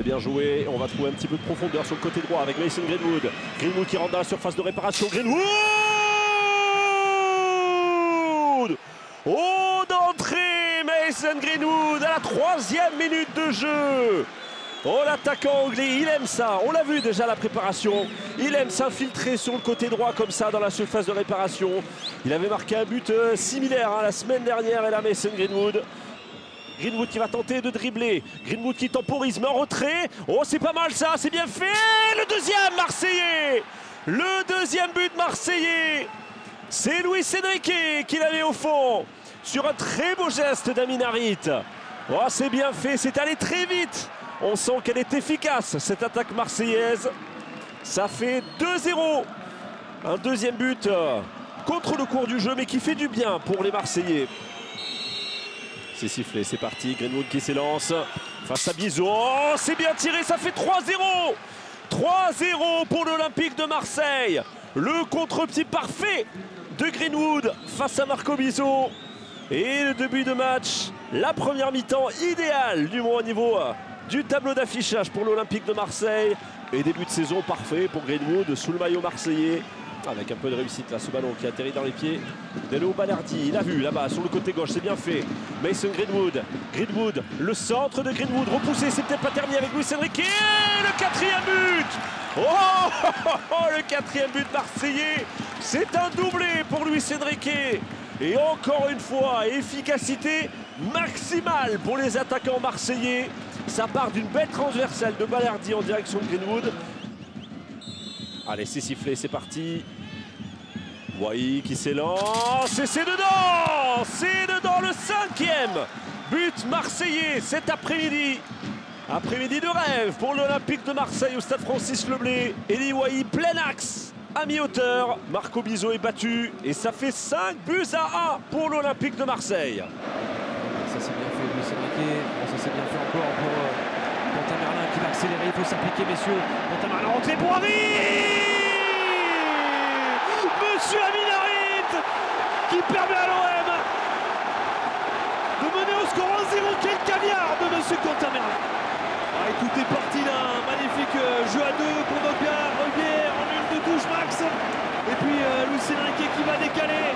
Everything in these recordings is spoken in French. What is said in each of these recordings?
bien joué. On va trouver un petit peu de profondeur sur le côté droit avec Mason Greenwood. Greenwood qui rentre dans la surface de réparation. Greenwood! Oh, d'entrée, Mason Greenwood à la 3e minute de jeu. Oh, l'attaquant anglais, il aime ça. On l'a vu déjà à la préparation. Il aime s'infiltrer sur le côté droit comme ça dans la surface de réparation. Il avait marqué un but similaire la semaine dernière. Et là, Mason Greenwood. Greenwood qui va tenter de dribbler. Greenwood qui temporise, mais en retrait. Oh, c'est pas mal ça, c'est bien fait. Le deuxième Marseillais. Le deuxième but marseillais. C'est Luis Enrique qui l'a mis au fond. Sur un très beau geste d'Amin Harit. Oh, c'est bien fait, c'est allé très vite. On sent qu'elle est efficace, cette attaque marseillaise. Ça fait 2-0. Un deuxième but contre le cours du jeu, mais qui fait du bien pour les Marseillais. C'est sifflé, c'est parti. Greenwood qui s'élance face à Bizot. Oh, c'est bien tiré, ça fait 3-0. 3-0 pour l'Olympique de Marseille. Le contre-pied parfait de Greenwood face à Marco Bizot. Et le début de match, la première mi-temps idéale du moins au niveau du tableau d'affichage pour l'Olympique de Marseille. Et début de saison parfait pour Greenwood sous le maillot marseillais. Avec un peu de réussite là, ce ballon qui atterrit dans les pieds de Léo Balerdi. Il a vu là-bas sur le côté gauche, c'est bien fait. Mason Greenwood. Greenwood, le centre de Greenwood repoussé, c'est peut-être pas terminé avec Luis Enrique. Le 4e but. Oh, le 4e but marseillais. C'est un doublé pour Luis Enrique. Et encore une fois, efficacité maximale pour les attaquants marseillais. Ça part d'une belle transversale de Balerdi en direction de Greenwood. Allez, c'est sifflé, c'est parti. Wai qui s'élance et c'est dedans. C'est dedans, le 5e but marseillais cet après-midi. Après-midi de rêve pour l'Olympique de Marseille au stade Francis Leblay. Eli Wai, plein axe à mi-hauteur. Marco Bizot est battu et ça fait 5 buts à 1 pour l'Olympique de Marseille. Ça c'est bien fait, Luis Enrique. Ça c'est bien fait encore pour Quentin Merlin qui va accélérer. Il faut s'appliquer, messieurs. Quentin Merlin rentré pour Harit. Monsieur Amin Harit qui permet à l'OM de mener au score 1-0. Quel caviar de monsieur Quentin Merlin. Et tout est parti d'un magnifique jeu à deux pour Nogard. Revière en une de touche max. Et puis Luis Enrique qui va décaler.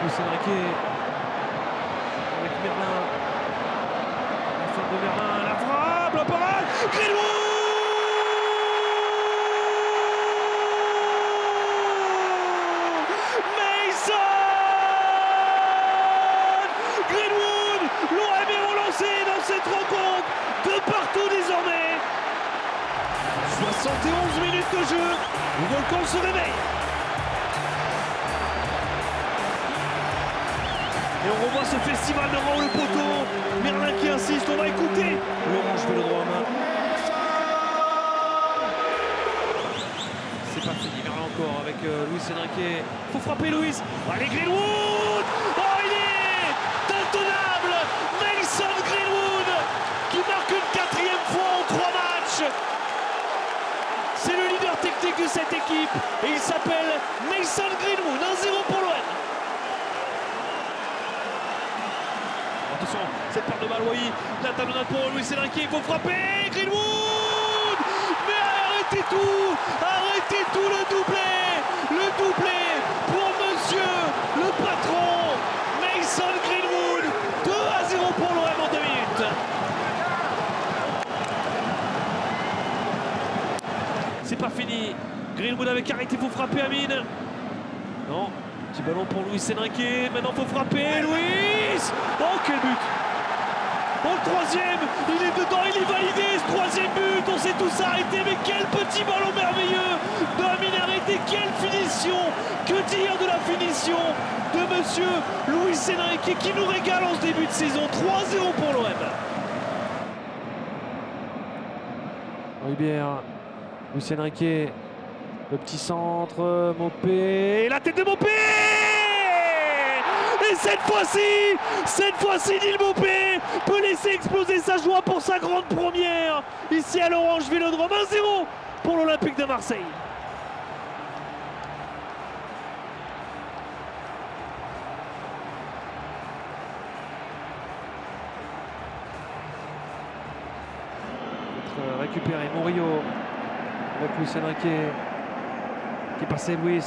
Luis Enrique avec Merlin. La fin de Merlin, la frappe, la parade. Greenwood. Cette rencontre de partout désormais. 71 minutes de jeu, le Volcan se réveille. Et on revoit ce festival devant le poteau. Merlin qui insiste, on va écouter. L'orange fait le droit à main. C'est pas fini, Merlin encore avec Luis Enrique. Faut frapper Luis. Allez Greenwood. Oh, il est intenable. Mason Greenwood qui marque une 4e fois en 3 matchs. C'est le leader technique de cette équipe et il s'appelle Mason Greenwood. 1-0 pour l'OM. Attention, cette paire de balle, Wai. La talonnade pour Luis Enrique, il faut frapper. Greenwood. Mais arrêtez tout le doublé. Le doublé pour monsieur le patron Mason Greenwood. 2-0 pour l'OM en 2 minutes. C'est pas fini. Greenwood avec Harit, il faut frapper Amine. Non, petit ballon pour Luis Enrique. Maintenant il faut frapper Luis. Oh quel but. Oh le 3e, il est dedans, il est validé ce 3e but. On s'est tous arrêtés, mais quel petit ballon merveilleux de Amin Harit et quelle finition. Que dire de la finition de monsieur Luis Enrique qui nous régale en ce début de saison. 3-0 pour l'OM. Ribière, Luis Enrique, le petit centre, Mopé, et la tête de Mopé. Et cette fois-ci, Neil Mopé peut laisser exploser sa joie pour sa grande première ici à l'Orange Vélodrome. 1-0 pour l'Olympique de Marseille. récupérer Murillo avec Luis Enrique qui passait Luis.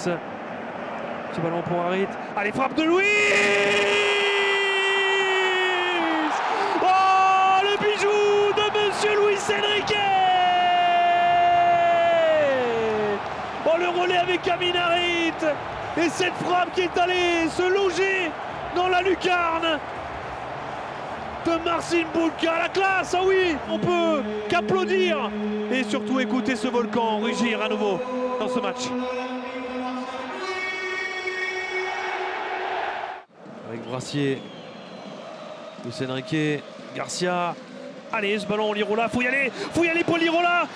Petit ballon pour Harit. Allez, frappe de Luis! Oh, le bijou de Monsieur Luis Enrique! Oh, le relais avec Amin Harit. Et cette frappe qui est allée se loger dans la lucarne de Marcin Bulka. La classe, ah oui, on peut qu'applaudir et surtout écouter ce volcan rugir à nouveau dans ce match. Avec Brassier, Luis Enrique, Garcia. Allez, ce ballon, Lirola, faut y aller pour Lirola,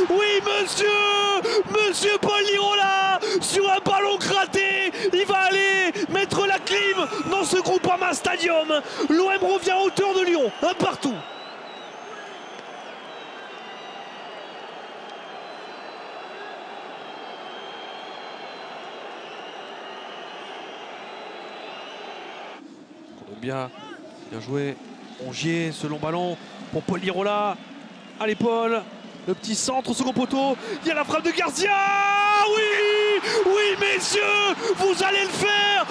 oui, monsieur Paul Lirola, sur un ballon gratté, il va aller mettre la clim dans ce Groupama Stadium. L'OM revient à hauteur de Lyon, un partout. Bien joué, Rongier, ce long ballon pour Paul Lirola. Allez Paul, le petit centre au second poteau, il y a la frappe de Garcia. Oui messieurs, vous allez le faire,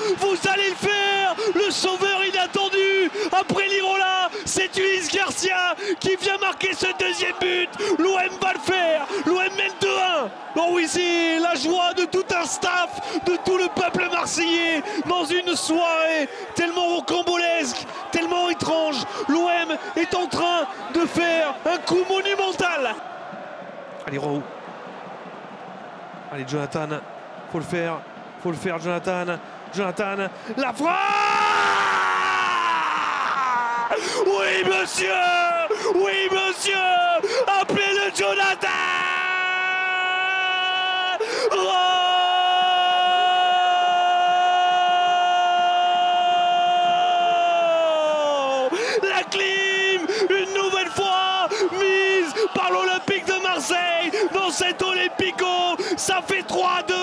le sauveur inattendu après Lirola, c'est Ulysse Garcia qui vient marquer ce deuxième but. L'OM va le faire, l'OM mène 2-1. Oh oui, c'est la joie de tout un staff, de tout le peuple marseillais dans une soirée tellement rocambolesque, tellement étrange. L'OM est en train de faire un coup monumental. Allez Roux. Allez Jonathan, faut le faire Jonathan, la frappe. Oui monsieur, appelez-le Jonathan. La clim, une nouvelle fois mise par l'Olympique de Marseille dans cet Olympico. Ça fait 3-2.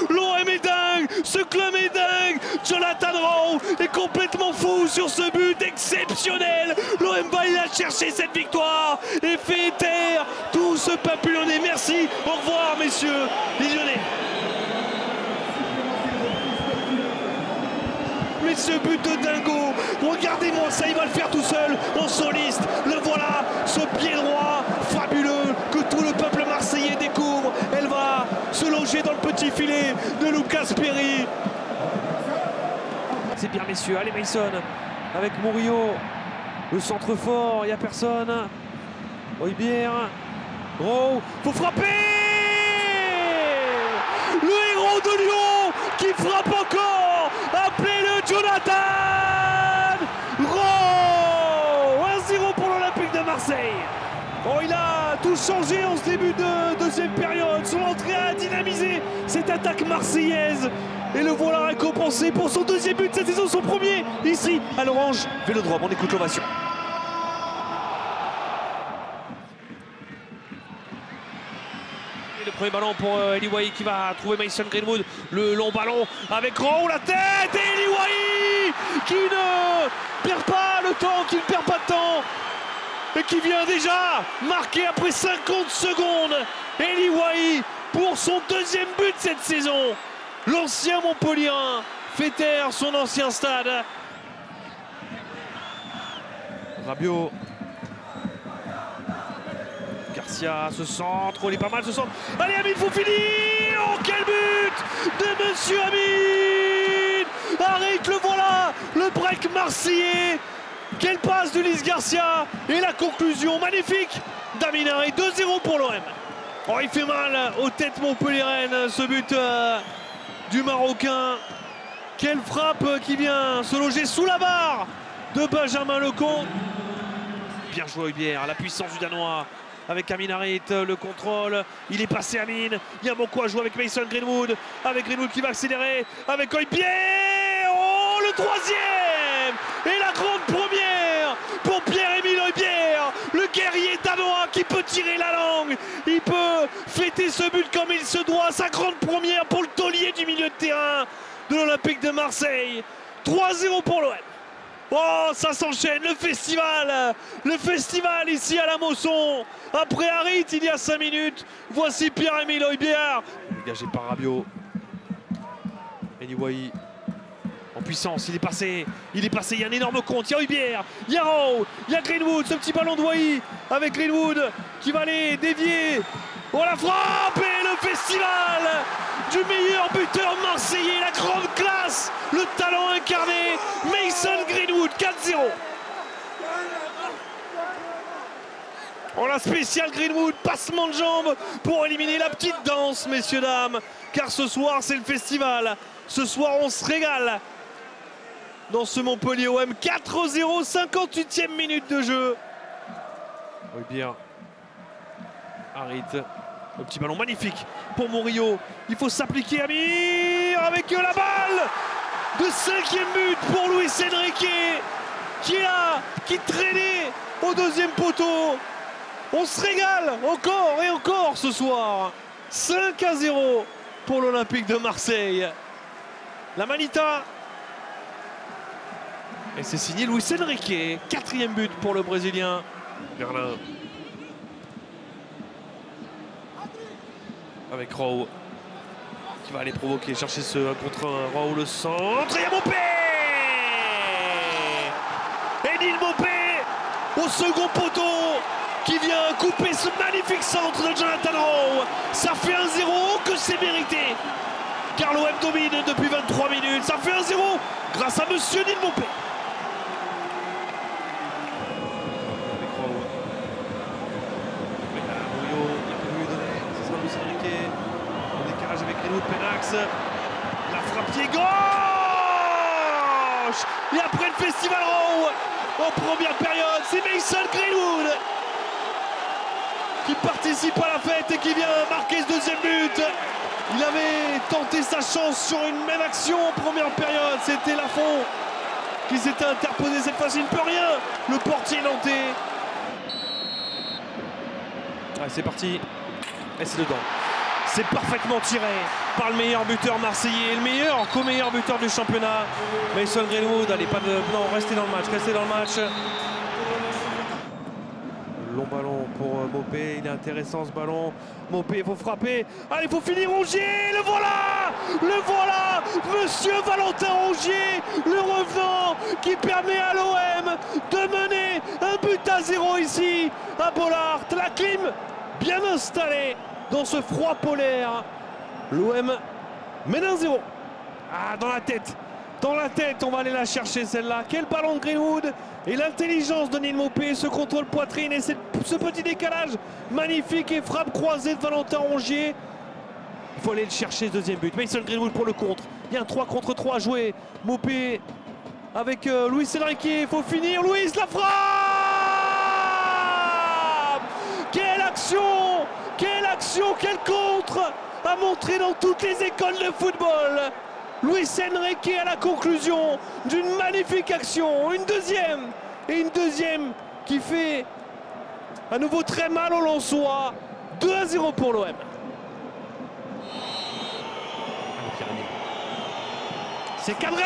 L'OM est dingue, ce club est dingue. Jonathan Rowe est complètement fou sur ce but exceptionnel. L'OM va aller la chercher cette victoire et fait taire tout ce peuple lyonnais. Merci, au revoir messieurs les Lyonnais. Mais ce but de dingo, regardez-moi ça, il va le faire tout seul, en soliste. Le voilà, ce pied droit fabuleux que tout le peuple marseillais découvre. Elle va se loger dans le petit filet de Lucas Perry. C'est bien messieurs, allez Mason avec Murillo. Le centre fort, il n'y a personne. Højbjerg, Rowe, faut frapper. Le héros de Lyon qui frappe encore. Appelez-le Jonathan Rowe. 1-0 pour l'Olympique de Marseille. Oh, il a tout changé en ce début de deuxième période. Son entrée a dynamisé cette attaque marseillaise. Et le voilà récompensé pour son deuxième but de cette saison, son premier ici à l'Orange Vélodrome. On écoute l'ovation. Le premier ballon pour Eli Wahi qui va trouver Mason Greenwood. Le long ballon avec Rowe, la tête, et Eli Wahi qui ne perd pas le temps, qui ne perd pas de temps et qui vient déjà marquer après 50 secondes. Eli Wahi pour son deuxième but cette saison. L'ancien Montpellierin fait taire son ancien stade. Rabiot. Garcia, ce centre, il est pas mal ce centre. Allez Amine, faut finir. Oh quel but de monsieur Amine. Harit, le voilà, le break marseillais. Quelle passe d'Ulysse Garcia. Et la conclusion magnifique d'Amin Harit. 2-0 pour l'OM. Oh, il fait mal aux têtes montpelliéraines ce but du Marocain. Quelle frappe qui vient se loger sous la barre de Benjamin Lecomte. Bien joué Højbjerg, la puissance du Danois avec Amin Harit, le contrôle, il est passé Amine, il y a beaucoup à jouer avec Mason Greenwood, avec Greenwood qui va accélérer, avec Højbjerg, oh le troisième et la grande première pour Pierre-Emile Højbjerg, le guerrier danois qui peut tirer la langue, il peut fêter ce but comme il se doit, sa grande première pour le taulier du milieu de terrain de l'Olympique de Marseille. 3-0 pour l'OM. Oh, ça s'enchaîne, le festival ici à la Mosson. Après Harit, il y a 5 minutes. Voici Pierre-Emile Højbjerg. Dégagé par Rabiot. Anyway, en puissance, il est passé, il y a un énorme compte, il y a Højbjerg, il y a Rowe, il y a Greenwood, ce petit ballon de Wai avec Greenwood qui va aller dévier. Oh la frappe et le festival du meilleur buteur marseillais, la grande classe, le talent incarné, Mason Greenwood, 4-0. Oh la spéciale Greenwood, passement de jambes pour éliminer la petite danse, messieurs, dames. Car ce soir, c'est le festival. Ce soir, on se régale dans ce Montpellier OM. 4-0, 58e minute de jeu. Oui, bien. Harit. Le petit ballon magnifique pour Murillo. Il faut s'appliquer, Amir, avec la balle de 5e but pour Luis Enrique, qui est là, qui traînait au 2e poteau. On se régale encore et encore ce soir. 5-0 pour l'Olympique de Marseille. La Manita. Et c'est signé Luis Enrique. 4e but pour le Brésilien. Berlin. Avec Rowe. Qui va aller provoquer, chercher ce 1 contre 1. Rowe le centre. Et Mopé. Émile Mopé au second poteau, qui vient couper ce magnifique centre de Jonathan Rowe. Ça fait 1-0, que c'est mérité. Car l'OM domine depuis 23 minutes. Ça fait 1-0 grâce à monsieur Émile Mopé. Avec Rowe. Mais là, Murillo, il peut lui donner. Ce sera Luis Enrique. En décalage avec Greenwood, Penax. La frappe pied gauche. Et après le festival Rowe, en première période, c'est Mason Greenwood qui participe à la fête et qui vient marquer ce 2e but. Il avait tenté sa chance sur une même action en première période. C'était Lafont qui s'était interposé cette fois-ci. Il ne peut rien. Le portier nantais. Allez, c'est parti. Et c'est dedans. C'est parfaitement tiré par le meilleur buteur marseillais, le meilleur, co-meilleur buteur du championnat. Mason Greenwood, allez, pas de... Non, restez dans le match, restez dans le match. Long ballon pour Mopé, il est intéressant ce ballon. Mopé, il faut frapper. Allez, il faut finir Rongier, le voilà, monsieur Valentin Rongier, le revenant qui permet à l'OM de mener 1-0 ici à Bollaert. La clim bien installée dans ce froid polaire. L'OM mène 1-0. Ah, dans la tête, on va aller la chercher celle-là. Quel ballon de Greenwood et l'intelligence de Émile Mopé, ce contrôle poitrine et ce petit décalage magnifique et frappe croisée de Valentin Rongier. Il faut aller le chercher, ce 2e but. Mason Greenwood pour le contre. Il y a un 3 contre 3 à jouer. Mopé avec Luis Enrique. Il faut finir. Luis, la frappe. Quelle action, quel contre à montrer dans toutes les écoles de football. Luis Enrique à la conclusion d'une magnifique action, une deuxième qui fait à nouveau très mal au Lensois. 2-0 pour l'OM. C'est cadré.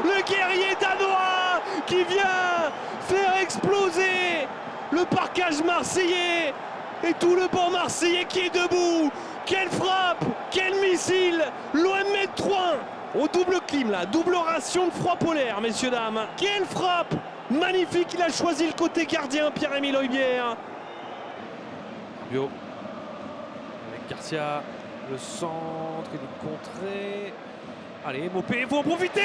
Le guerrier danois qui vient faire exploser le parquage marseillais et tout le banc marseillais qui est debout. Quelle frappe, quel missile. L'OM met 3-1 au double clim là, double ration de froid polaire, messieurs, dames. Quelle frappe magnifique, il a choisi le côté gardien, Pierre-Emile Højbjerg. Bio avec Garcia, le centre, il est contré. Allez, Mopé, il faut en profiter.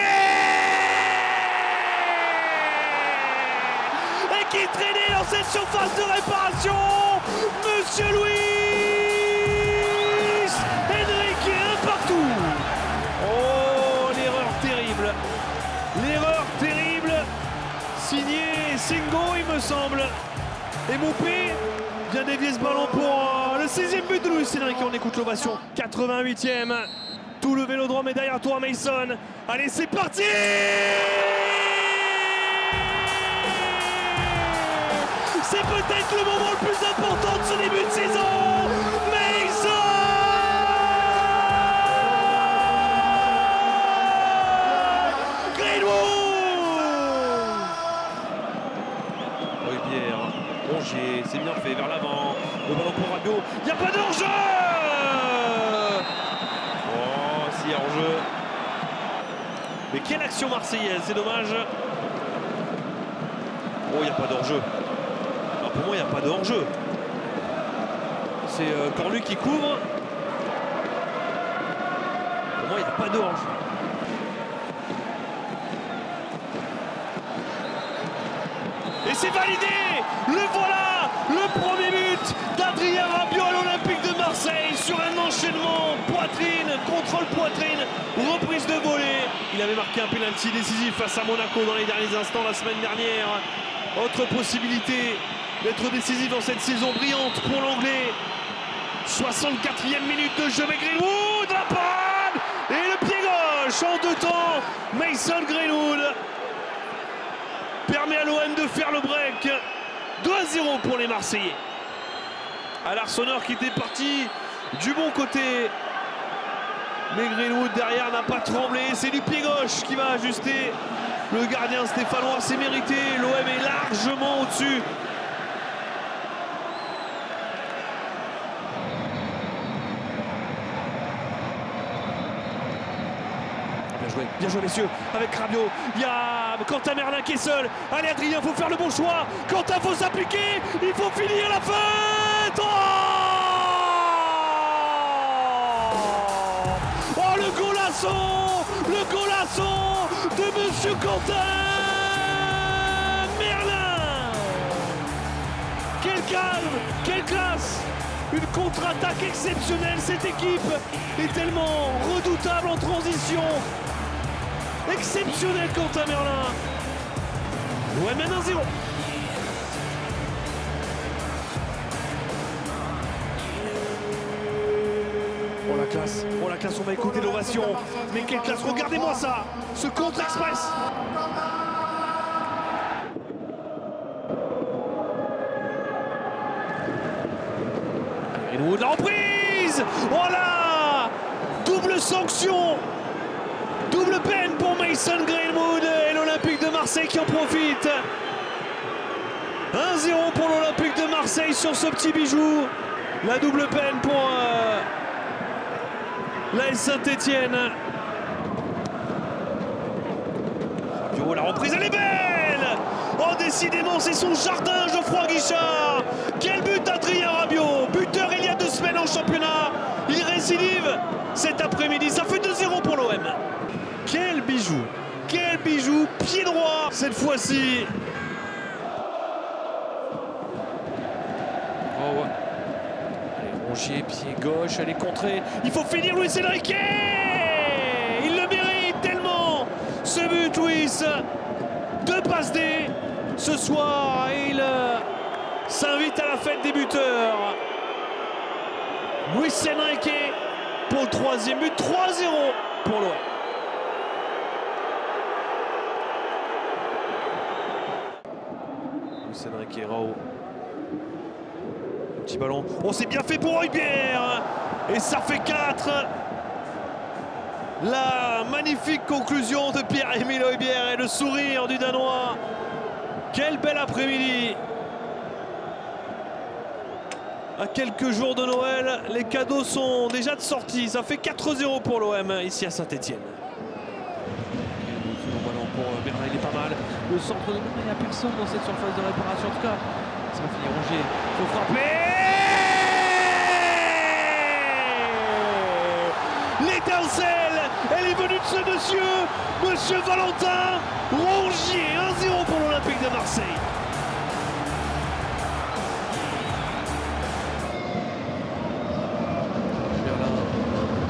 Et qui traînait dans cette surface de réparation, monsieur Luis Enrique, un partout. Oh, l'erreur terrible, signé Singo, il me semble. Et Mopé vient dévier ce ballon pour le 6e but de Luis Enrique. On écoute l'ovation. 88e, tout le Vélodrome est derrière toi, Mason. Allez, c'est parti. C'est peut-être le moment le plus important de ce début de saison. Mason chercher, c'est bien fait vers l'avant. Le ballon pour Rabiot, il n'y a pas d'enjeu. Oh, s'il y a hors-jeu. Mais quelle action marseillaise, c'est dommage. Oh, il n'y a pas d'hors-jeu. Pour moi, il n'y a pas de hors-jeu. C'est Cornu qui couvre. Pour moi, il n'y a pas de hors-jeu. Et c'est validé. Le voilà, le premier but d'Adrien Rabiot à l'Olympique de Marseille sur un enchaînement poitrine, contrôle poitrine, reprise de volée. Il avait marqué un pénalty décisif face à Monaco dans les derniers instants la semaine dernière. Autre possibilité d'être décisif dans cette saison brillante pour l'Anglais. 64e minute de jeu, mais Greenwood, la parade et le pied gauche en deux temps. Mason Greenwood permet à l'OM de faire le break. 2-0 pour les Marseillais. Larsonneur qui était parti du bon côté. Mais Greenwood derrière n'a pas tremblé. C'est du pied gauche qui va ajuster. Le gardien stéphanois, c'est mérité. L'OM est largement au-dessus. Bien joué messieurs, avec Rabiot, il y a Quentin Merlin qui est seul. Allez Adrien, il faut faire le bon choix. Quentin, il faut s'appliquer, il faut finir la fête. Oh le golasso de monsieur Quentin Merlin. Quel calme, quelle classe. Une contre-attaque exceptionnelle, cette équipe est tellement redoutable en transition. Exceptionnel Quentin Merlin. Ouais, mène 1-0. Oh la classe, on va écouter l'ovation. Mais quelle classe, regardez-moi ça. Ce contre-express. Greenwood, la reprise. Voilà. Double sanction. Double peine pour Mason Greenwood et l'Olympique de Marseille qui en profite. 1-0 pour l'Olympique de Marseille sur ce petit bijou. La double peine pour l'AS Saint-Étienne. Rabiot, la reprise, elle est belle. Oh, décidément, c'est son jardin, Geoffroy Guichard. Quel but d'Adrien Rabiot. Buteur il y a 2 semaines en championnat. Il récidive cet après-midi. Ça fait 2-0 pour l'OM. Quel bijou, pied droit cette fois-ci. Oh ouais. Allez, Rongier, pied gauche, elle est contrée. Il faut finir Luis Enrique. Il le mérite tellement. Ce but, Luis. 2 passes D ce soir. Il s'invite à la fête des buteurs. Luis Enrique pour le 3e but. 3-0 pour l'OM. Enrique, Raoult. Petit ballon. Oh, c'est bien fait pour Højbjerg. Et ça fait 4. La magnifique conclusion de Pierre-Emile Højbjerg et le sourire du Danois. Quel bel après-midi. À quelques jours de Noël, les cadeaux sont déjà de sortie. Ça fait 4-0 pour l'OM ici à Saint-Étienne. Merlin, il est pas mal. Le centre de Merlin, il n'y a personne dans cette surface de réparation. En tout cas, ça va finir Rongier. Il faut frapper. L'étincelle, elle est venue de ce monsieur Valentin Rongier. 1-0 pour l'Olympique de Marseille. Merlin,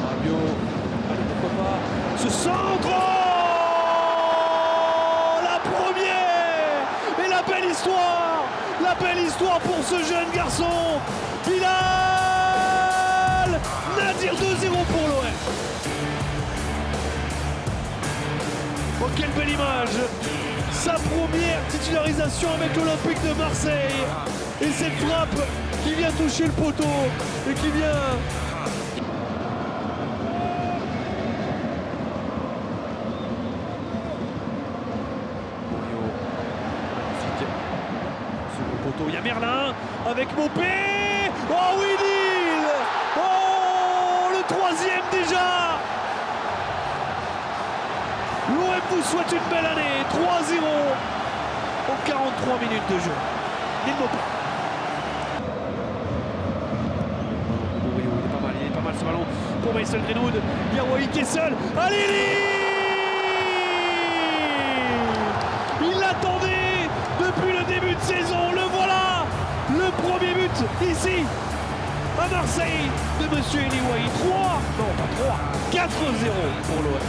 Rabiot. Allez, pourquoi pas. Ce centre. La belle histoire pour ce jeune garçon. Bilal Nadir, 2-0 pour l'OM. Oh, quelle belle image. Sa première titularisation avec l'Olympique de Marseille. Et cette frappe qui vient toucher le poteau et qui vient... Il y a Merlin, avec Mopé. Oh Will! Oh, le troisième déjà. L'OM vous souhaite une belle année. 3-0 en 43 minutes de jeu. Neil Maupin. Il est pas mal ce ballon pour Mason Greenwood. Yaouaï qui est seul. Allez, il l'attendait depuis le début de saison. Le voilà, le premier but ici à Marseille de Monsieur Eli Wahi. 3, non pas 3, 4-0 pour l'OM.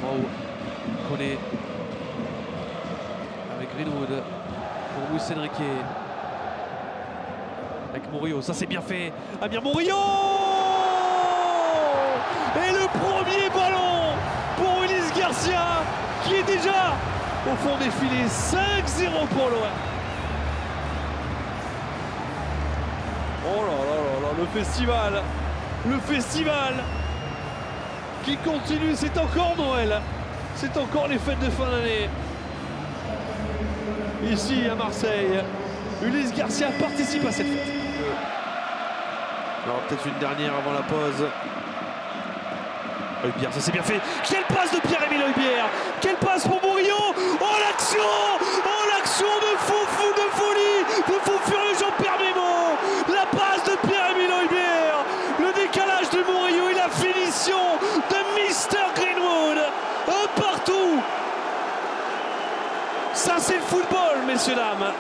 Wow, Koné avec Greenwood pour Luis Enrique avec Murillo, ça c'est bien fait. Amir Murillo et le premier ballon pour Ulysse Garcia qui est déjà au fond des filets. 5-0 pour l'OM. Oh là là là là, le festival qui continue, c'est encore Noël, c'est encore les fêtes de fin d'année. Ici à Marseille, Ulysse Garcia participe à cette fête. Alors peut-être une dernière avant la pause. Højbjerg, ça c'est bien fait. Quelle passe de Pierre-Emile Højbjerg! Quelle passe pour Murillo! Oh l'action! Oh l'action de folie! De fou furieux Jean-Pierre Mémo! La passe de Pierre-Emile Højbjerg! Le décalage de Murillo et la finition de Mr Greenwood! Un partout! Ça c'est le football, messieurs, dames!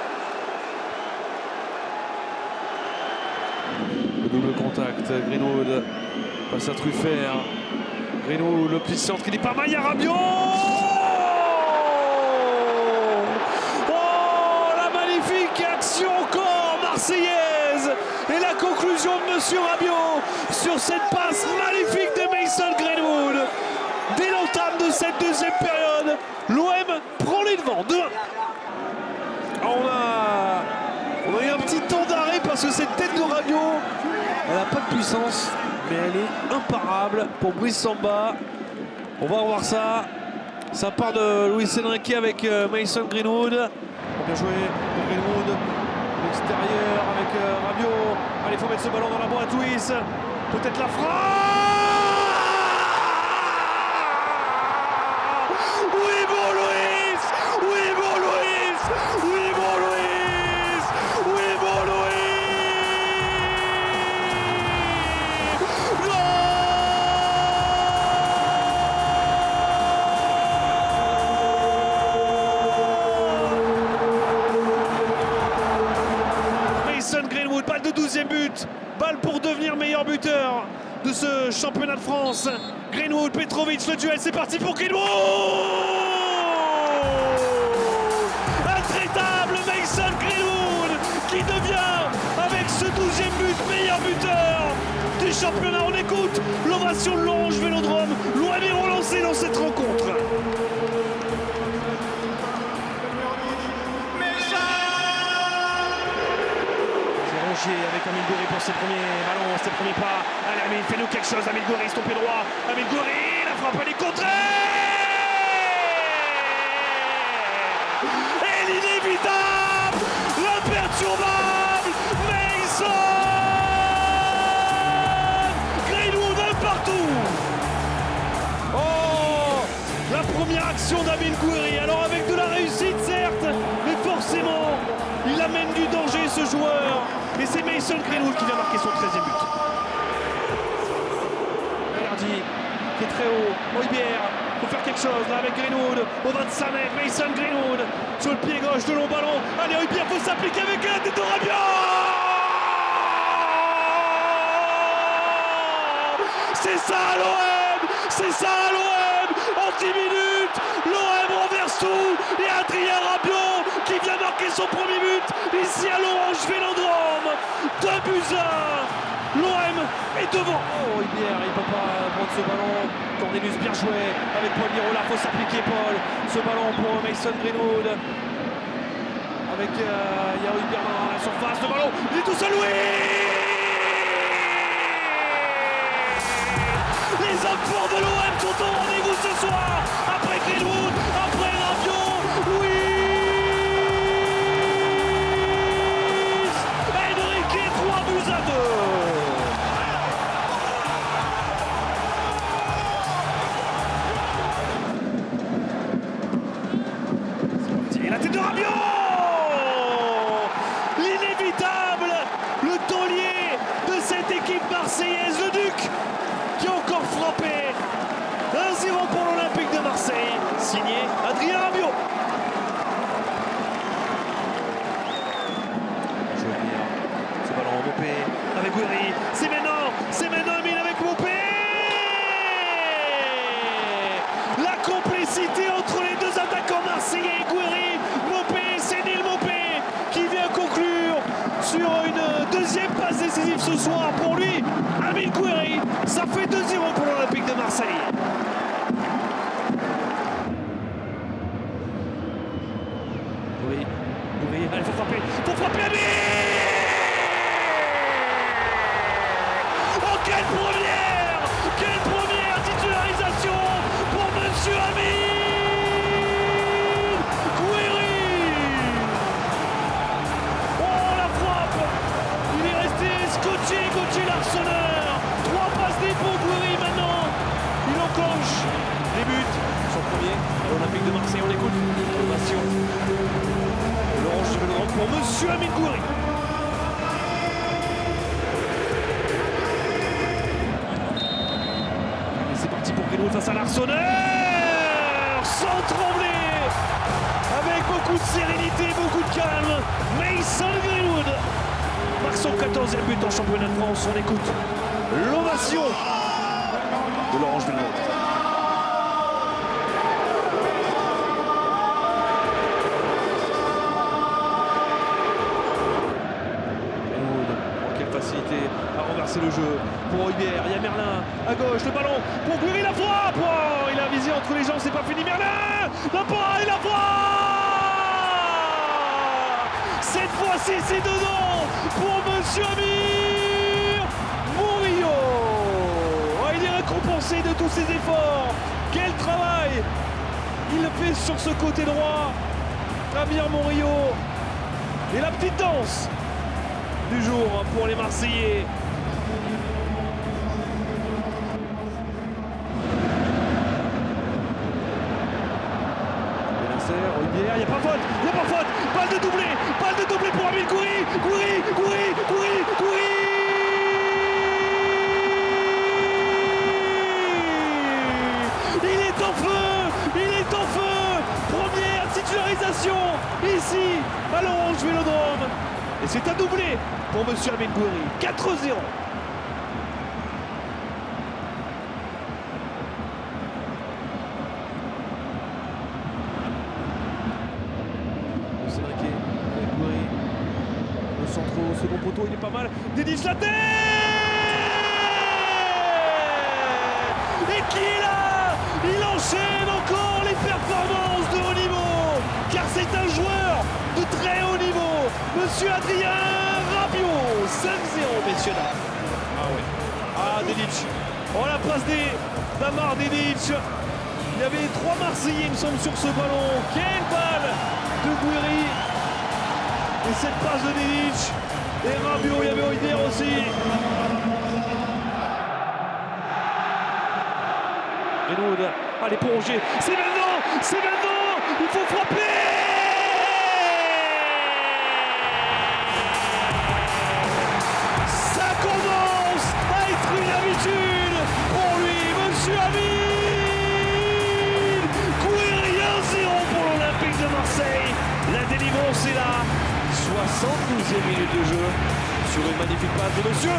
Le double contact, Greenwood face à Truffert. Greenwood, le pli centre, il n'est pas mal, il y a Rabiot! Oh, la magnifique action encore marseillaise! Et la conclusion de Monsieur Rabiot sur cette passe magnifique de Mason Greenwood. Dès l'entame de cette deuxième période, l'OM prend les devants. 2-1. On a eu un petit temps d'arrêt parce que cette tête de Rabiot, elle n'a pas de puissance, mais elle est imparable pour Brice Samba. On va revoir ça. Ça part de Luis Enrique avec Mason Greenwood. Bien joué pour Greenwood. L'extérieur avec Rabiot. Allez, il faut mettre ce ballon dans la boîte, Luis. Peut-être la frappe. Oui, bon Luis. Oui, bon Luis. Oui, bon Luis. Oui, bon Luis. Greenwood, balle de 12e but, balle pour devenir meilleur buteur de ce championnat de France. Greenwood, Petrovic, le duel, c'est parti pour Greenwood. Intraitable Mason Greenwood qui devient avec ce 12e but meilleur buteur du championnat. On écoute l'ovation de l'Orange Vélodrome. L'OM est relancé dans cette rencontre. Avec Amine Gouiri pour ses premiers ballons, ses premiers pas. Allez Amine, fais-nous quelque chose, Amine Gouiri, stoppé droit. Amine Gouiri, la frappe elle est contrée. Et l'inévitable, l'imperturbable Mason Greenwood un partout. Oh, la première action d'Amine Gouiri, alors avec de la réussite certes, mais forcément il amène du danger ce joueur. Et c'est Mason Greenwood qui vient marquer son 13e but. Verdi qui est très haut. Højbjerg, il faut faire quelque chose là avec Greenwood. Au 25 mètres, Mason Greenwood sur le pied gauche de long ballon. Allez, Højbjerg, il faut s'appliquer avec la tête de Rabiot. C'est ça l'OM. C'est ça l'OM. En 10 minutes, l'OM renverse tout. Et Adrien Rabiot qui vient marquer son premier but ici à l'Orange Vélodrome. 2-1. L'OM est devant. Oh, Højbjerg, il ne peut pas prendre ce ballon. Cornelius bien joué avec Paul Lirola. Il faut s'appliquer, Paul. Ce ballon pour Mason Greenwood. Avec Højbjerg dans la surface. Le ballon, il est tout seul. Oui. Les hommes forts de l'OM sont au rendez-vous ce soir. Après Et la tête de Rabiot, l'inévitable, le taulier de cette équipe marseillaise, le Duc, qui a encore frappé. 1-0 pour l'Olympique de Marseille, signé Adrien Rabiot. Ce ballon Mopé avec Gouiri, c'est maintenant Amine avec Mopé. La complicité entre les deux attaquants marseillais, Gouiri, Mopé, c'est Neil Mopé qui vient conclure sur une deuxième passe décisive ce soir pour lui. Amine Gouiri, ça fait 2-0 pour l'Olympique de Marseille. Gouiri, allez, faut frapper Amine. Oh, quelle première titularisation pour Monsieur Amine Gouiri. Oh, la frappe, il est resté scotché l'Arseneur. 3 passes D pour Gouiri maintenant, il enclenche les buts, son premier à l'Olympique de Marseille. On écoute l'ovation de l'Orange de Vélodrome pour Monsieur Amine Gouiri. Face à l'Arseneur, sans trembler, avec beaucoup de sérénité, beaucoup de calme, Mason Greenwood marque son 14e but en championnat de France. On écoute l'ovation de l'Orange Vélodrome. Facilité à renverser le jeu pour Hojbjerg, il y a Merlin à gauche, le ballon pour Gouiri, la frappe, oh, il a visé entre les jambes, c'est pas fini, Merlin, la frappe, il la frappe. Cette fois-ci c'est dedans pour Monsieur Amir Murillo. Oh, il est récompensé de tous ses efforts, quel travail il fait sur ce côté droit, Amir Murillo. Et la petite danse du jour pour les Marseillais. Hojbjerg, il n'y a pas faute, balle de doublé pour Amine Gouiri. Il est en feu, première titularisation ici à l'Orange Vélodrome. Et c'est un doublé pour Monsieur Amine Gouiri, 4-0. C'est marqué avec Gouiri. Le centre au second poteau, il est pas mal. Denis la tête. Et qui est là? Il enchaîne encore les performances de haut niveau, car c'est un joueur de très haut niveau. Monsieur Adrien Rabiot, 5-0, messieurs dames. Ah ouais. Ah, Dedic. Oh, la passe d'Amar Dedic. Il y avait 3 Marseillais, il me semble, sur ce ballon. Quelle balle de Gouiri. Et cette passe de Dedic. Et Rabiot, il y avait Hojbjerg aussi. Greenwood, allez pour Roger. C'est maintenant, il faut frapper. Pour lui, Monsieur Amine Gouiri, 1-0 pour l'Olympique de Marseille. La délivrance est là. 72e minute de jeu sur une magnifique passe de Monsieur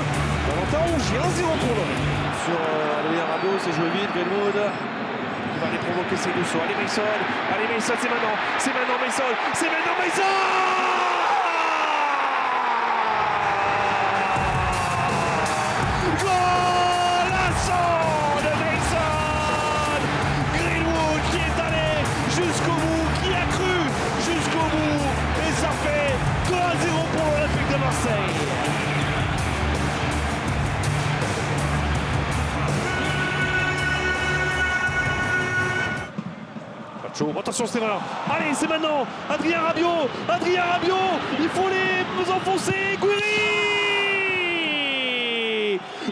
Valentin Rongier, 1-0 pour l'homme. Sur Adrien Rabiot, c'est joué vite. Greenwood qui va aller provoquer ses douceurs. Allez Mason, c'est maintenant Mason. Marseille. Pacho, attention Stéphane. Allez, c'est maintenant. Adrien Rabiot, il faut les enfoncer. Gouiri.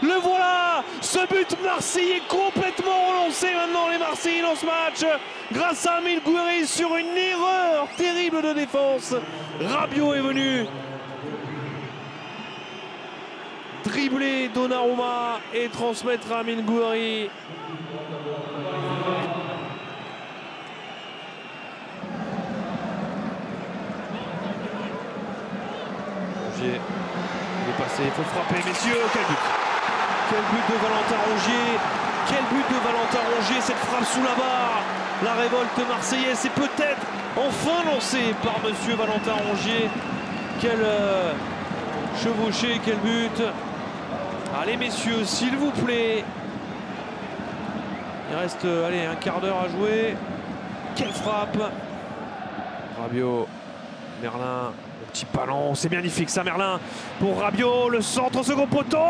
Le voilà, ce ce but marseillais complètement relancé maintenant les Marseillais dans ce match grâce à Amine Gouiri sur une erreur terrible de défense. Rabiot est venu dribbler Donnarumma et transmettre à Amine Gouiri. Il est passé, il faut frapper, messieurs. Quel but! Quel but de Valentin Rongier! Quel but de Valentin Rongier! Cette frappe sous la barre! La révolte marseillaise est peut-être enfin lancée par monsieur Valentin Rongier. Quel chevauché, quel but! Allez, messieurs, s'il vous plaît. Il reste allez, un quart d'heure à jouer. Quelle frappe! Rabiot, Merlin. Petit ballon, c'est magnifique ça Merlin pour Rabiot, le centre au second poteau. Oh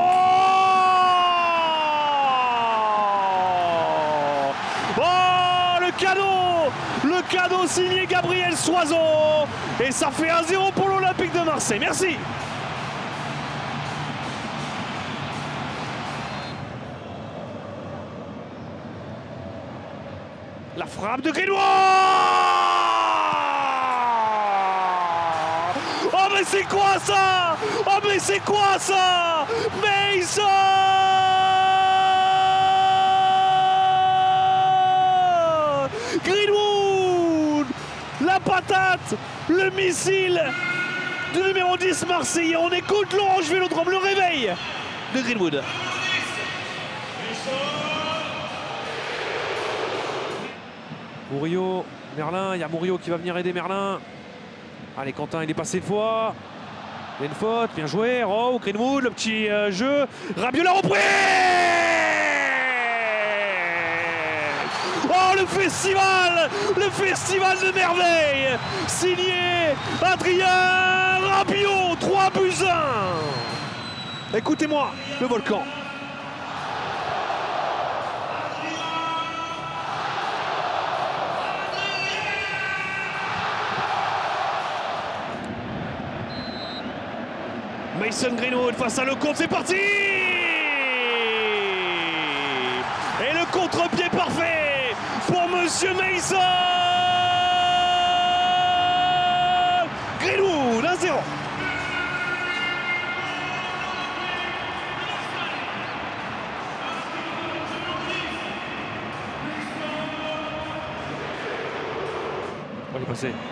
le cadeau signé Gabriel Soiseau et ça fait 1-0 pour l'Olympique de Marseille, merci. La frappe de Greenwood. Oh mais c'est quoi ça? Oh mais c'est quoi ça? Mason! Greenwood! La patate! Le missile du numéro 10 marseillais. On écoute l'Orange Vélodrome, le réveil de Greenwood. Murillo, Merlin, il y a Murillo qui va venir aider Merlin. Allez, Quentin, il est passé une fois. Il y a une faute, bien joué. Oh, Greenwood, le petit jeu. Rabiot l'a repris. Oh, le festival de merveille. Signé Adrien Rabiot, 3-1. Écoutez-moi, le volcan. Mason Greenwood face à Lecomte, c'est parti! Et le contre-pied parfait pour monsieur Mason! Greenwood, 1-0.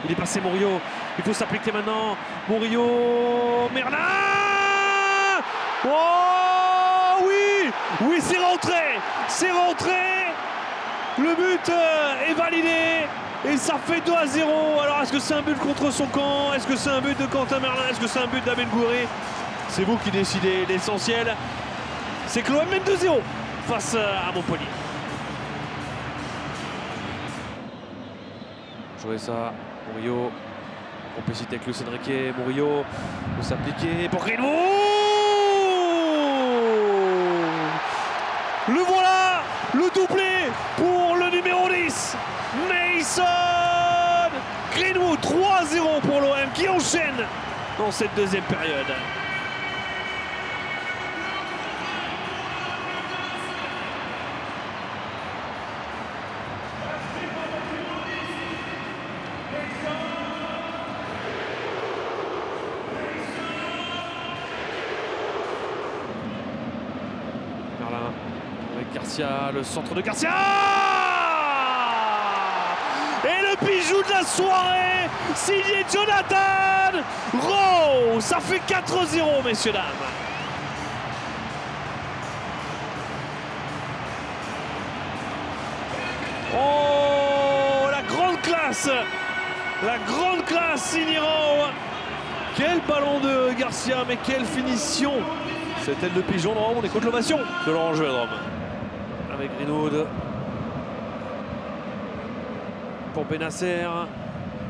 Il est passé Murillo, il faut s'appliquer maintenant. Murillo, Merlin! Oh oui! Oui, c'est rentré! C'est rentré! Le but est validé et ça fait 2-0. Alors est-ce que c'est un but contre son camp? Est-ce que c'est un but de Quentin Merlin? Est-ce que c'est un but d'Amine Gouiri? C'est vous qui décidez. L'essentiel, c'est que l'OM mène 2-0 face à Montpellier. Jouer ça, Murillo, en complicité avec Luis Enrique, Murillo peut s'appliquer pour Greenwood. Le voilà, le doublé pour le numéro 10, Mason Greenwood. 3-0 pour l'OM qui enchaîne dans cette deuxième période. Garcia, le centre de Garcia et le bijou de la soirée signé Jonathan Rowe. Ça fait 4-0 messieurs dames. Oh la grande classe signé Rowe. Quel ballon de Garcia, mais quelle finition. Cette aile de pigeon de Rowe, on écoute l'ovation de l'Orange Vélodrome. Avec Greenwood pour Benasser.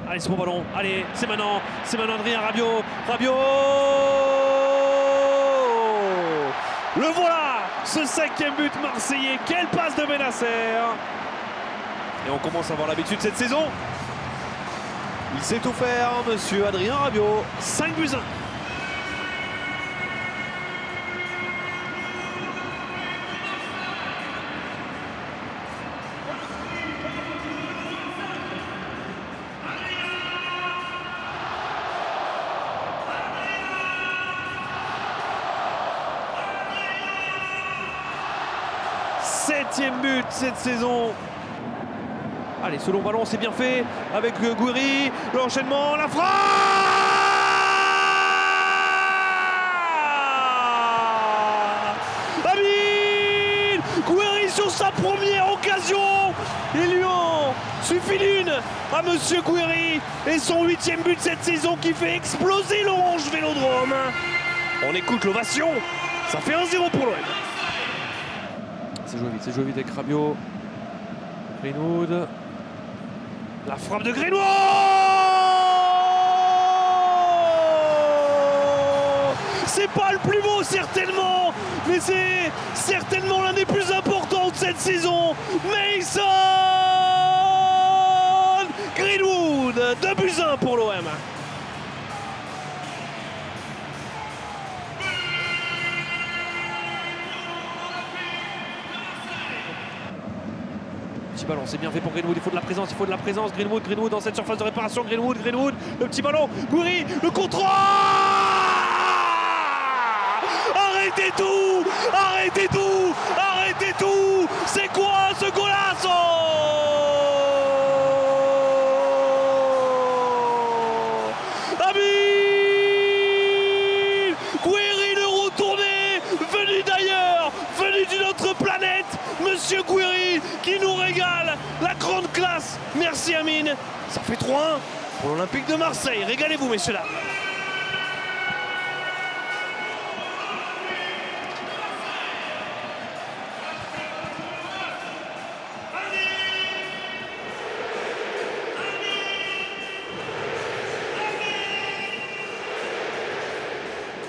Allez, c'est mon ballon. Allez, c'est maintenant Adrien Rabiot. Le voilà, ce 5e but marseillais. Quelle passe de Benasser. Et on commence à avoir l'habitude cette saison. Il sait tout faire, monsieur Adrien Rabiot. 5-1. 7e but cette saison. Allez, ce long ballon, c'est bien fait avec Gouiri. L'enchaînement, la frappe! Amine Gouiri sur sa première occasion. Il lui en suffit d'une à Monsieur Gouiri et son 8e but cette saison qui fait exploser l'Orange Vélodrome. On écoute l'ovation. Ça fait 1-0 pour l'OM. C'est joué vite avec Rabiot. Greenwood. La frappe de Greenwood! C'est pas le plus beau certainement, mais c'est certainement l'un des plus importants de cette saison. Mason Greenwood, 2-1 pour l'OM. Petit ballon, c'est bien fait pour Greenwood, il faut de la présence, Greenwood dans cette surface de réparation, Greenwood, le petit ballon, Gouiri, le contrôle. Arrêtez tout, c'est quoi ce golasso? Amine Gouiri le retourné, venu d'ailleurs, venu d'une autre planète, Monsieur Gouiri qui nous régale, la grande classe. Merci Amine. Ça fait 3-1 pour l'Olympique de Marseille. Régalez-vous messieurs dames.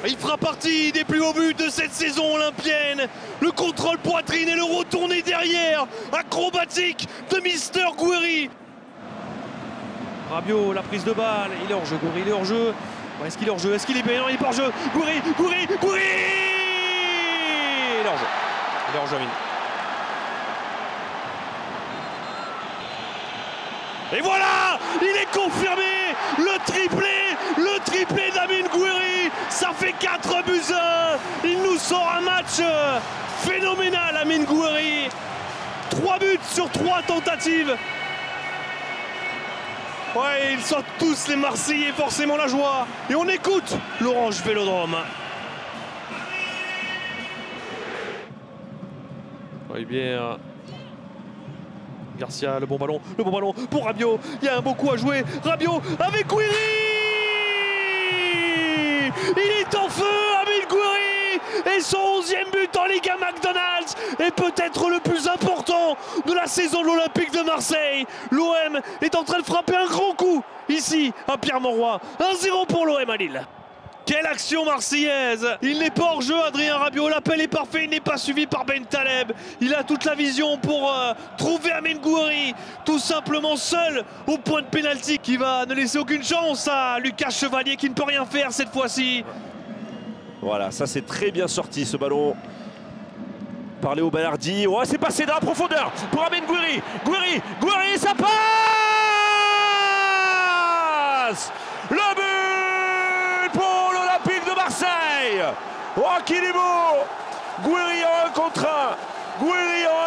Il fera partie des plus hauts buts de cette saison olympienne. Le contrôle poitrine et le retourné derrière, acrobatique de Mister Gouiri. Rabiot, la prise de balle, il est hors jeu, Gouiri, il est hors jeu. Est-ce qu'il est hors jeu? Est-ce qu'il est bien? Non, il est pas hors jeu. Gouiri. Il est hors jeu. Il est hors jeu, Amine. Et voilà, il est confirmé, le triplé d'Amine Gouiri, ça fait 4-1. Il nous sort un match phénoménal, Amine Gouiri. 3 buts sur 3 tentatives. Ouais, ils sortent tous les Marseillais, forcément la joie. Et on écoute l'Orange Vélodrome. Oui, bien. Garcia, le bon ballon pour Rabiot. Il y a un beau coup à jouer. Rabiot avec Gouiri. Il est en feu, Amine Gouiri. Et son 11e but en Liga McDonald's est peut-être le plus important de la saison de l'Olympique de Marseille. L'OM est en train de frapper un grand coup ici à Pierre-Mauroy. 1-0 pour l'OM à Lille. Quelle action marseillaise! Il n'est pas hors jeu, Adrien Rabiot. L'appel est parfait, il n'est pas suivi par Ben Taleb. Il a toute la vision pour trouver Amine Gouiri, tout simplement seul au point de pénalty, qui va ne laisser aucune chance à Lucas Chevalier qui ne peut rien faire cette fois-ci. Voilà, ça c'est très bien sorti ce ballon. Par Léo Balardi. Oh, c'est passé dans la profondeur pour Amine Gouiri. Gouiri, ça passe! Le but pour l'Olympique de Marseille. Oh, qu'il est beau! Gouiri en 1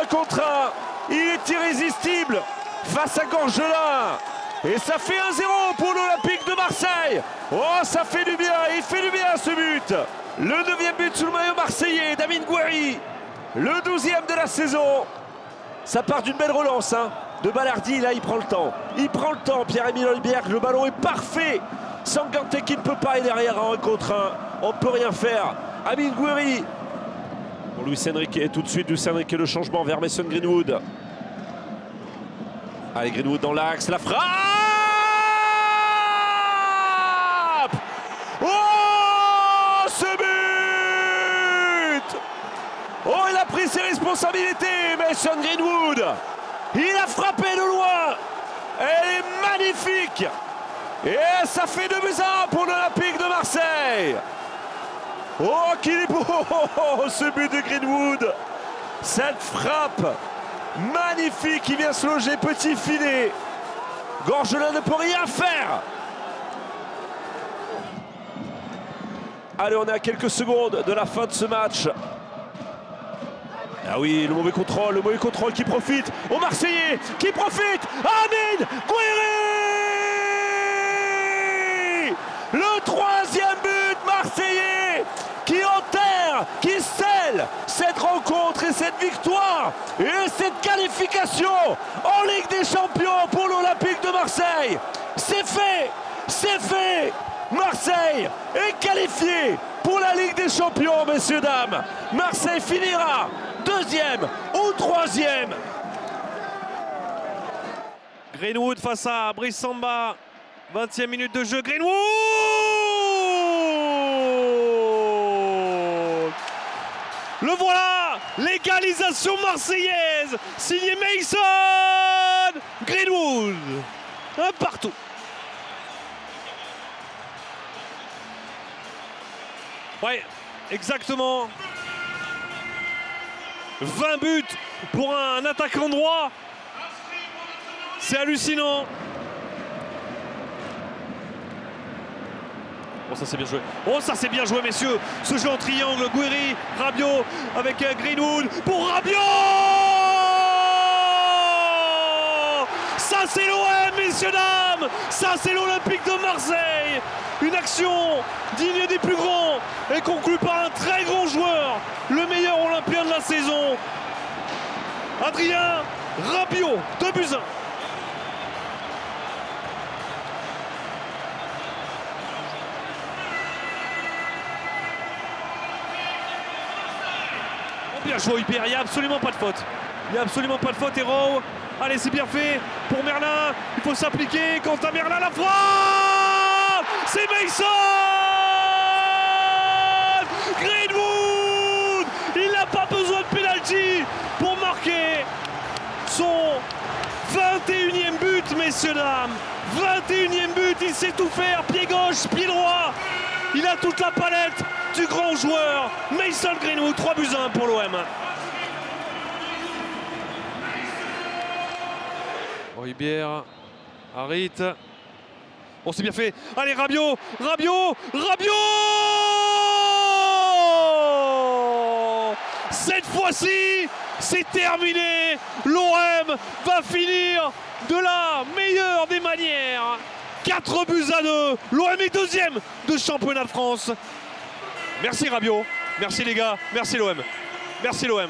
contre 1. Il est irrésistible face à Gorgelin. Et ça fait 1-0 pour l'Olympique de Marseille. Oh, ça fait du bien. Il fait du bien ce but. Le 9e but sous le maillot marseillais d'Amine Gouiri. Le 12e de la saison. Ça part d'une belle relance de Balardi. Là, il prend le temps. Pierre-Emile Højbjerg. Le ballon est parfait. Sangarté qui ne peut pas aller derrière en 1 contre 1. On ne peut rien faire. Amine Gouiri. Pour Luis Enrique, tout de suite, Luis Enrique, le changement vers Mason Greenwood. Allez, Greenwood dans l'axe, la frappe! Oh, ce but! Oh, il a pris ses responsabilités, Mason Greenwood. Il a frappé de loin. Elle est magnifique. Et ça fait 2-1 pour l'Olympique de Marseille. Oh, qu'il est beau ce but de Greenwood. Cette frappe magnifique qui vient se loger, petit filet. Gorgelin ne peut rien faire. Allez, on est à quelques secondes de la fin de ce match. Ah oui, le mauvais contrôle qui profite aux Marseillais, qui profite à Amine Gouiri. Le troisième but marseillais qui enterre, qui scelle cette rencontre et cette victoire et cette qualification en Ligue des Champions pour l'Olympique de Marseille. C'est fait, c'est fait. Marseille est qualifié pour la Ligue des Champions, messieurs, dames. Marseille finira deuxième ou troisième. Greenwood face à Brice Samba. 20e minute de jeu. Greenwood! Le voilà! L'égalisation marseillaise! Signé Mason Greenwood! Un partout. Ouais, exactement. 20 buts pour un attaquant droit. C'est hallucinant. Oh, ça c'est bien joué. Oh, ça c'est bien joué, messieurs. Ce jeu en triangle, Gouiri, Rabiot avec Greenwood pour Rabiot. Ça c'est l'OM, messieurs, dames. Ça c'est l'Olympique de Marseille. Une action digne des plus grands et conclue par un très grand joueur, le meilleur Olympien de la saison, Adrien Rabiot, 2-1. Bien joué Hubert, il n'y a absolument pas de faute. Il n'y a absolument pas de faute, Hérault. Allez, c'est bien fait pour Merlin. Il faut s'appliquer. Quentin Merlin, la frappe. C'est Mason Greenwood. Il n'a pas besoin de pénalty pour marquer son 21e but, messieurs, dames. 21e but, il sait tout faire. Pied gauche, pied droit. Il a toute la palette du grand joueur. Mason Greenwood, 3-1 pour l'OM. Hubert, Harit. Oh, c'est bien fait. Allez, Rabiot, Rabiot, Rabiot. Cette fois-ci, c'est terminé. L'OM va finir de la meilleure des manières. 4-2. L'OM est deuxième de championnat de France. Merci Rabiot. Merci les gars. Merci l'OM. Merci l'OM.